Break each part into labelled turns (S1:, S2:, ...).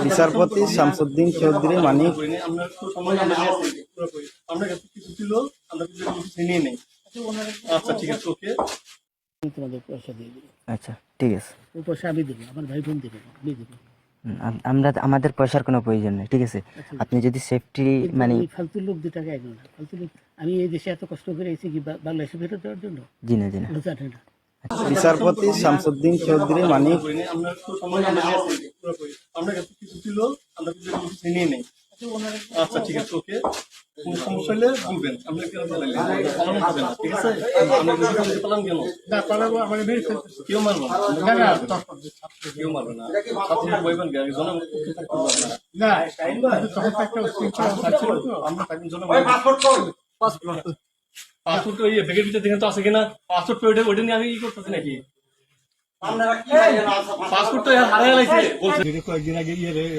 S1: বিচারপতি শামসুদ্দিন চৌধুরী মানিক।
S2: আচ্ছা ঠিক আছে, ওকে,
S3: তোমাদের পয়সা দিয়ে দেবো।
S4: আচ্ছা ঠিক আছে।
S3: ও পয়সা আমি দেবো, আমার ভাই বোন দেবে, আমি দেবো।
S4: আমাদের পয়সার কোনো প্রয়োজন নেই, ঠিক আছে। আপনি যদি সেফটি মানে
S3: ফালতু লোক 2 টাকা একজন না, ফালতু লোক। আমি এই দেশে এত কষ্ট করে এসেছি কি বাংলাদেশে ফেরত দেওয়ার জন্য?
S4: জি না জি না।
S3: জানে না।
S1: বিচারপতি শামসুদ্দিন চৌধুরী মানিক।
S2: আমরা কিছু ছিল, আমরা কিছু নিয়ে নেই। আচ্ছা ঠিক আছে, ওকে, কোন সমস্যা হলে বলবেন। আপনি পালন করবেন না, ঠিক আছে? আপনি পালন কেন না পালাবো? আমার কেউ মারবো না, কেউ মারবে না। আপনি বলবেন জনগণ না, আমরা থাকবেন জনগণ। পাসপোর্ট ওই ব্যাগের ভিতরে দেখেন তো আছে কিনা? পাসপোর্ট ওইটা নিয়ে আমি ই করতেছি নাকি? পাসপোর্ট তো হারাই লাইছে বলছে কয়েকদিন আগে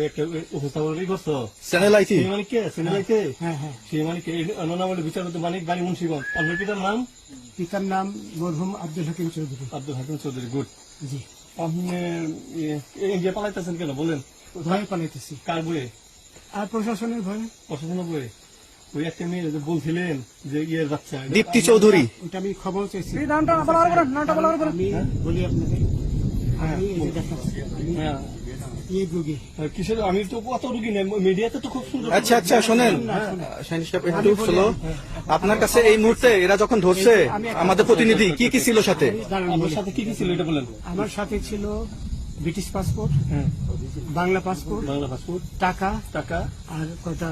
S2: একটা উপস্থাপন করছো চ্যানেল আইছি মানে কে চ্যানেল আইছে? হ্যাঁ হ্যাঁ, সেই মানে কে নাম বলে বিচারপতি মানিক বাড়ি মুন্সিগঞ্জ। আপনার পিতার নাম মরহুম আব্দুল হাকিম চৌধুরী। আব্দুল হাকিম চৌধুরী, গুড। জি, আপনি ইন্ডিয়া পালাইতেছেন কেন বলেন? ভয়ে পালাইতেছি। কার বয়ে? আর প্রশাসনের ভয়ে। প্রশাসনের বয়ে? ওই একটা মেয়ে বলছিলেন যে ইয়ের বাচ্চা দীপ্তি চৌধুরী, ওটা আমি খবর চাইছি। নামটা আমি বলি আপনাকে। কিসের? আমি তো কত রুগী নেই মিডিয়াতে তো খুব সুন্দর।
S1: আচ্ছা আচ্ছা, শোনেন একটু স্লো। আপনার কাছে এই মুহূর্তে এরা যখন ধরছে আমাদের প্রতিনিধি কি কি ছিল সাথে?
S2: আমার সাথে কি কি ছিল এটা বলেন।
S3: আমার সাথে ছিল ব্রিটিশ পাসপোর্ট, বাংলা পাসপোর্ট, টাকা
S2: টাকা
S3: আর কটা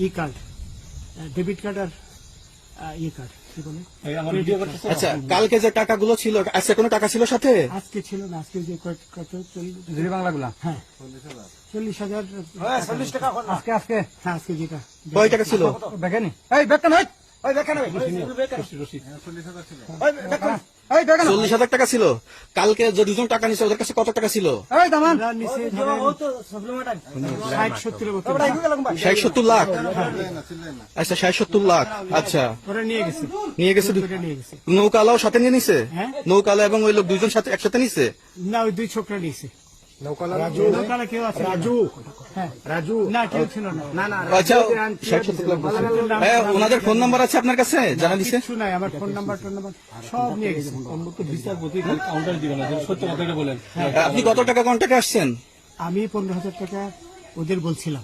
S3: ই কার্ড, ডেবিট কার্ড আর ই কার্ড। কি বলে?
S1: আচ্ছা, কালকে যে টাকাগুলো ছিল, আজকে কোনো টাকা ছিল সাথে?
S3: আজকে ছিল না, আজকে যে কত
S1: বাংলাগুলা।
S3: হ্যাঁ 40,000।
S1: 40 টাকা
S3: আজকে আজকে হ্যাঁ, আজকে যেটা
S1: কয় টাকা ছিল?
S3: দেখেনি?
S1: 40,000 টাকা ছিল। কালকে যে দুজন টাকা নিছে ওদের কাছে কত টাকা ছিল? 60-70 লাখ। আচ্ছা 60-70 লাখ। আচ্ছা নিয়ে গেছে নৌকালাও সাথে নিয়ে নিছে? নৌকালা এবং ওই লোক দুইজন সাথে একসাথে নিছে
S3: না? ওই 2 ছোকরা নিছে। নৌকালা কেউ আছে? রাজু না, কেউ ছিল না।
S1: আচ্ছা 60-70 লাখ। হ্যাঁ, ওনাদের ফোন নাম্বার আছে আপনার কাছে? জানা দিছে?
S3: কিছু নাই, আমার ফোন নাম্বার সব নিয়ে গেছে।
S2: বিচারপতি কাউন্টার দিবেন না, সত্য কথাটা বলেন।
S1: আপনি কত টাকা কন্ট্যাক্টে আসছেন?
S3: আমি 15,000 টাকা ওদের বলছিলাম।